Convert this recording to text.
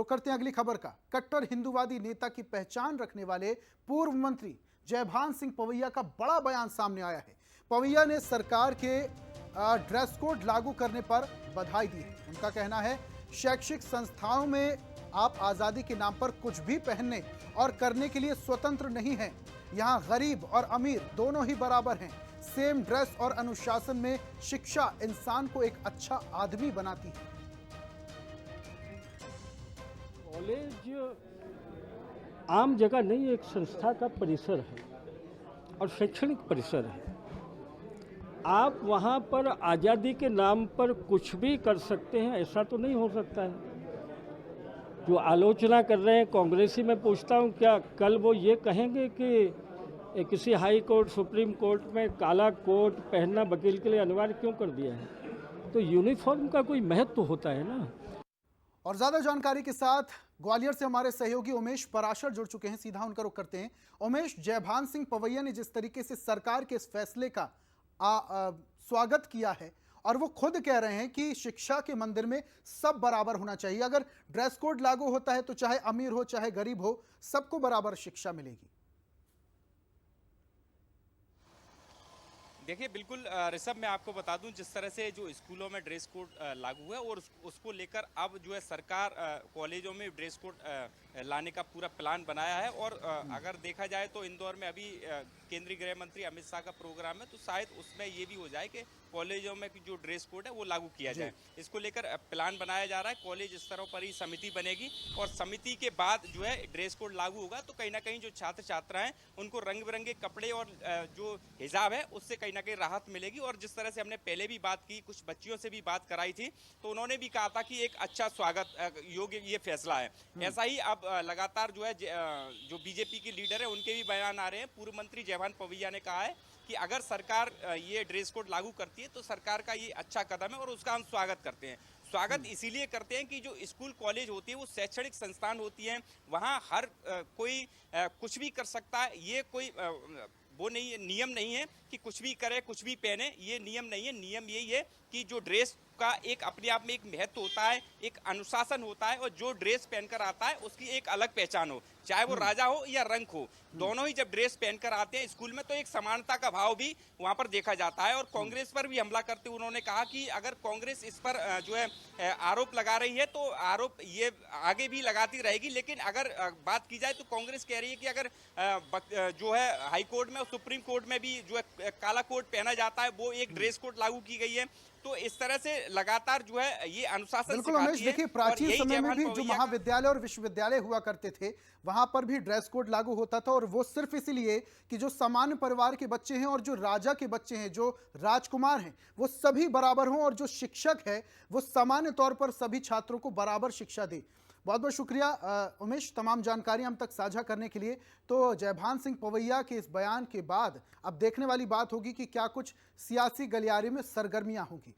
रुक करते हैं अगली खबर का। कट्टर हिंदूवादी नेता की पहचान रखने वाले पूर्व मंत्री जयभान सिंह पवैया का बड़ा बयान सामने आया है। पवैया ने सरकार के ड्रेस कोड लागू करने पर बधाई दी है। उनका कहना है, शैक्षिक संस्थाओं में आप आजादी के नाम पर कुछ भी पहनने और करने के लिए स्वतंत्र नहीं हैं। यहाँ गरीब और अमीर दोनों ही बराबर हैं। सेम ड्रेस और अनुशासन में शिक्षा इंसान को एक अच्छा आदमी बनाती है। कॉलेज आम जगह नहीं, एक संस्था का परिसर है और शैक्षणिक परिसर है। आप वहाँ पर आज़ादी के नाम पर कुछ भी कर सकते हैं, ऐसा तो नहीं हो सकता है। जो आलोचना कर रहे हैं कांग्रेसी, मैं पूछता हूँ क्या कल वो ये कहेंगे कि किसी हाई कोर्ट सुप्रीम कोर्ट में काला कोट पहनना वकील के लिए अनिवार्य क्यों कर दिया है? तो यूनिफॉर्म का कोई महत्व तो होता है ना। और ज्यादा जानकारी के साथ ग्वालियर से हमारे सहयोगी उमेश पराशर जुड़ चुके हैं, सीधा उनका रुख करते हैं। उमेश, जयभान सिंह पवैया ने जिस तरीके से सरकार के इस फैसले का स्वागत किया है और वो खुद कह रहे हैं कि शिक्षा के मंदिर में सब बराबर होना चाहिए, अगर ड्रेस कोड लागू होता है तो चाहे अमीर हो चाहे गरीब हो, सबको बराबर शिक्षा मिलेगी। देखिए बिल्कुल ऋषभ, मैं आपको बता दूं, जिस तरह से जो स्कूलों में ड्रेस कोड लागू हुआ और उसको लेकर अब जो है सरकार कॉलेजों में ड्रेस कोड लाने का पूरा प्लान बनाया है। और अगर देखा जाए तो इंदौर में अभी केंद्रीय गृह मंत्री अमित शाह का प्रोग्राम है, तो शायद उसमें ये भी हो जाए कि कॉलेजों में जो ड्रेस कोड है वो लागू किया जाए। इसको लेकर प्लान बनाया जा रहा है। कॉलेज स्तरों पर ही समिति बनेगी और समिति के बाद जो है ड्रेस कोड लागू होगा, तो कहीं ना कहीं जो छात्र छात्राएं उनको रंग बिरंगे कपड़े और जो हिजाब है उससे कहीं ना कहीं राहत मिलेगी। और जिस तरह से हमने पहले भी बात की, कुछ बच्चियों से भी बात कराई थी, तो उन्होंने भी कहा था कि एक अच्छा स्वागत योग्य ये फैसला है। ऐसा ही अब लगातार जो है जो बीजेपी की लीडर है उनके भी बयान आ रहे हैं। पूर्व मंत्री जयभान पवैया ने कहा है कि अगर सरकार ये ड्रेस कोड लागू करती है तो सरकार का ये अच्छा कदम है और उसका हम स्वागत करते हैं। स्वागत इसीलिए करते हैं कि जो स्कूल कॉलेज होती है वो शैक्षणिक संस्थान होती हैं, वहाँ हर कोई कुछ भी कर सकता है। ये कोई वो नहीं, नियम नहीं है कि कुछ भी करे कुछ भी पहने, ये नियम नहीं है। नियम यही है कि जो ड्रेस का एक अपने आप में एक महत्व होता है, एक अनुशासन होता है, और जो ड्रेस पहनकर आता है उसकी एक अलग पहचान हो, चाहे वो राजा हो या रंक हो। दोनों ही जब ड्रेस पहनकर आते हैं स्कूल में तो एक समानता का भाव भी वहां पर देखा जाता है। और कांग्रेस पर भी हमला करते हुए उन्होंने कहा कि अगर कांग्रेस इस पर जो है आरोप लगा रही है तो आरोप ये आगे भी लगाती रहेगी। लेकिन अगर बात की जाए तो कांग्रेस कह रही है कि अगर जो है हाई कोर्ट में और सुप्रीम कोर्ट में भी जो है काला कोट पहना जाता है, वो एक ड्रेस कोड लागू की गई है। तो इस तरह से लगातार जो है ये अनुशासन बिल्कुल उमेश, देखिए प्राचीन समय में भी जो महाविद्यालय और विश्वविद्यालय हुआ करते थे वहां पर भी ड्रेस कोड लागू होता था, और वो सिर्फ इसलिए कि जो सामान्य परिवार के बच्चे हैं और जो राजा के बच्चे हैं, जो राजकुमार हैं, वो सभी बराबर हों, और जो शिक्षक है वो सामान्य तौर पर सभी छात्रों को बराबर शिक्षा दे। बहुत बहुत शुक्रिया उमेश, तमाम जानकारी हम तक साझा करने के लिए। तो जयभान सिंह पवैया के इस बयान के बाद अब देखने वाली बात होगी कि क्या कुछ सियासी गलियारे में सरगर्मियां होंगी।